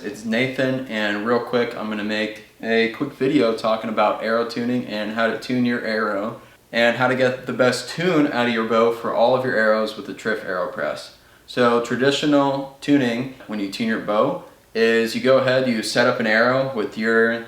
it's Nathan, and real quick I'm going to make a quick video talking about arrow tuning and how to tune your arrow and how to get the best tune out of your bow for all of your arrows with the Trif arrow press. So traditional tuning when you tune your bow is you go ahead, you set up an arrow with your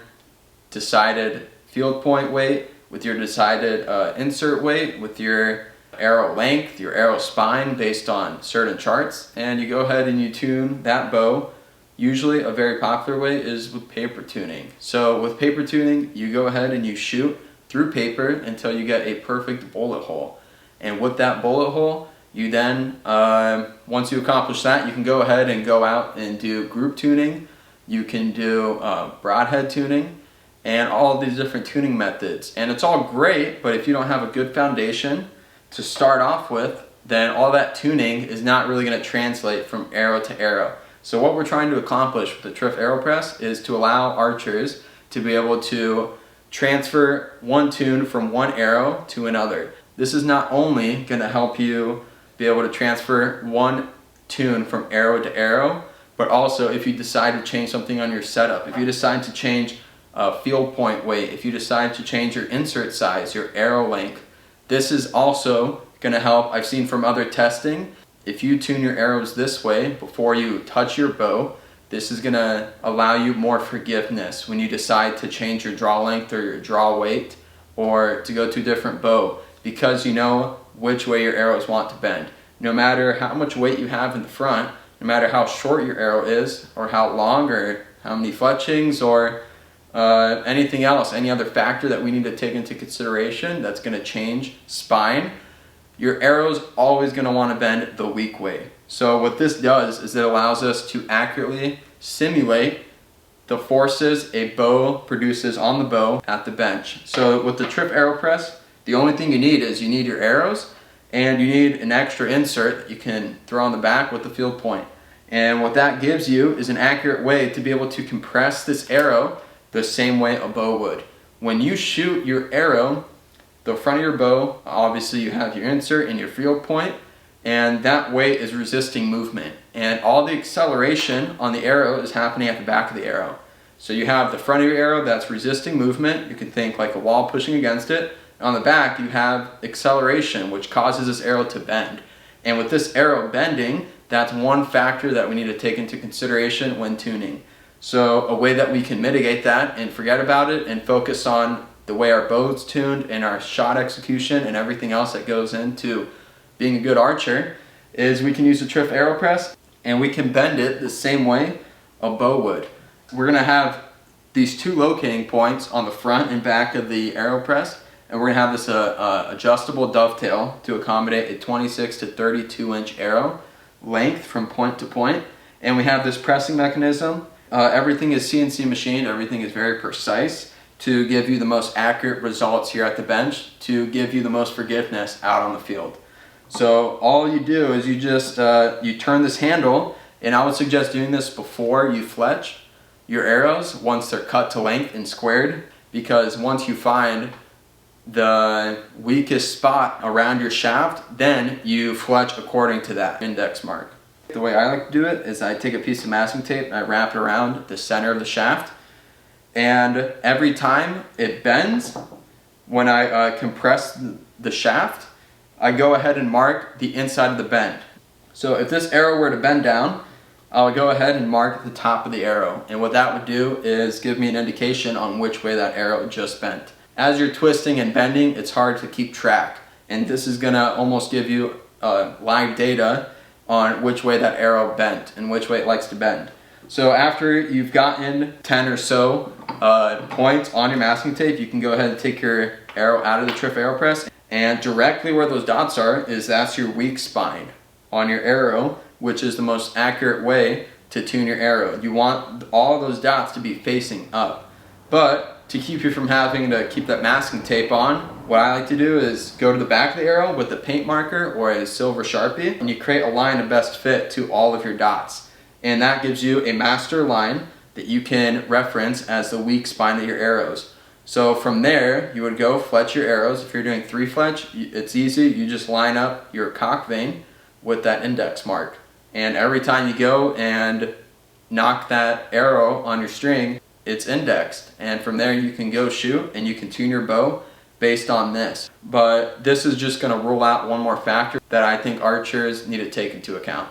decided field point weight, with your decided insert weight, with your arrow length, your arrow spine based on certain charts, and you go ahead and you tune that bow. Usually a very popular way is with paper tuning. So with paper tuning, you go ahead and you shoot through paper until you get a perfect bullet hole. And with that bullet hole, you then, once you accomplish that, you can go ahead and go out and do group tuning. You can do broadhead tuning and all of these different tuning methods. And it's all great, but if you don't have a good foundation to start off with, then all that tuning is not really going to translate from arrow to arrow. So what we're trying to accomplish with the Trif arrow press is to allow archers to be able to transfer one tune from one arrow to another. This is not only going to help you be able to transfer one tune from arrow to arrow, but also if you decide to change something on your setup, if you decide to change field point weight, if you decide to change your insert size, your arrow length, this is also going to help. I've seen from other testing, if you tune your arrows this way before you touch your bow, this is going to allow you more forgiveness when you decide to change your draw length or your draw weight or to go to a different bow, because you know which way your arrows want to bend. No matter how much weight you have in the front, no matter how short your arrow is or how long or how many fletchings or anything else, any other factor that we need to take into consideration that's going to change spine, your arrow's always going to want to bend the weak way. So what this does is it allows us to accurately simulate the forces a bow produces on the bow at the bench. So with the Trif arrow press, the only thing you need is you need your arrows and you need an extra insert that you can throw on the back with the field point. And what that gives you is an accurate way to be able to compress this arrow the same way a bow would. When you shoot your arrow, the front of your bow, obviously you have your insert and your field point, and that weight is resisting movement. And all the acceleration on the arrow is happening at the back of the arrow. So you have the front of your arrow that's resisting movement. You can think like a wall pushing against it. On the back you have acceleration, which causes this arrow to bend. And with this arrow bending, that's one factor that we need to take into consideration when tuning. So a way that we can mitigate that and forget about it and focus on the way our bow's tuned and our shot execution and everything else that goes into being a good archer is we can use the Trif arrow press and we can bend it the same way a bow would. We're going to have these two locating points on the front and back of the arrow press, and we're going to have this adjustable dovetail to accommodate a 26 to 32 inch arrow length from point to point. And we have this pressing mechanism. Everything is CNC machined, everything is very precise to give you the most accurate results here at the bench, to give you the most forgiveness out on the field. So all you do is you just you turn this handle, and I would suggest doing this before you fletch your arrows once they're cut to length and squared, because once you find the weakest spot around your shaft, then you fletch according to that index mark. The way I like to do it is I take a piece of masking tape and I wrap it around the center of the shaft, and every time it bends, when I compress the shaft, I go ahead and mark the inside of the bend. So if this arrow were to bend down, I'll go ahead and mark the top of the arrow, and what that would do is give me an indication on which way that arrow just bent. As you're twisting and bending, it's hard to keep track, and this is gonna almost give you live data on which way that arrow bent and which way it likes to bend. So after you've gotten 10 or so points on your masking tape, you can go ahead and take your arrow out of the Trif arrow press, and directly where those dots are that's your weak spine on your arrow, which is the most accurate way to tune your arrow. You want all those dots to be facing up. But to keep you from having to keep that masking tape on, what I like to do is go to the back of the arrow with a paint marker or a silver Sharpie, and you create a line of best fit to all of your dots. And that gives you a master line that you can reference as the weak spine of your arrows. So from there, you would go fletch your arrows. If you're doing 3 fletch, it's easy. You just line up your cock vein with that index mark. And every time you go and nock that arrow on your string, it's indexed, and from there you can go shoot and you can tune your bow based on this. But this is just going to rule out one more factor that I think archers need to take into account.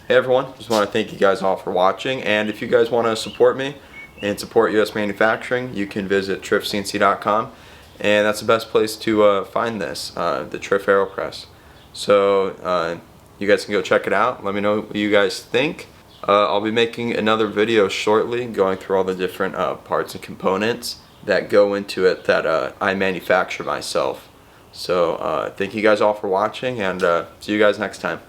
Hey everyone, just want to thank you guys all for watching, and if you guys want to support me and support US manufacturing, you can visit trifcnc.com, and that's the best place to find this, the Trif Arrow Press. So you guys can go check it out. Let me know what you guys think. I'll be making another video shortly going through all the different parts and components that go into it that I manufacture myself. So thank you guys all for watching, and see you guys next time.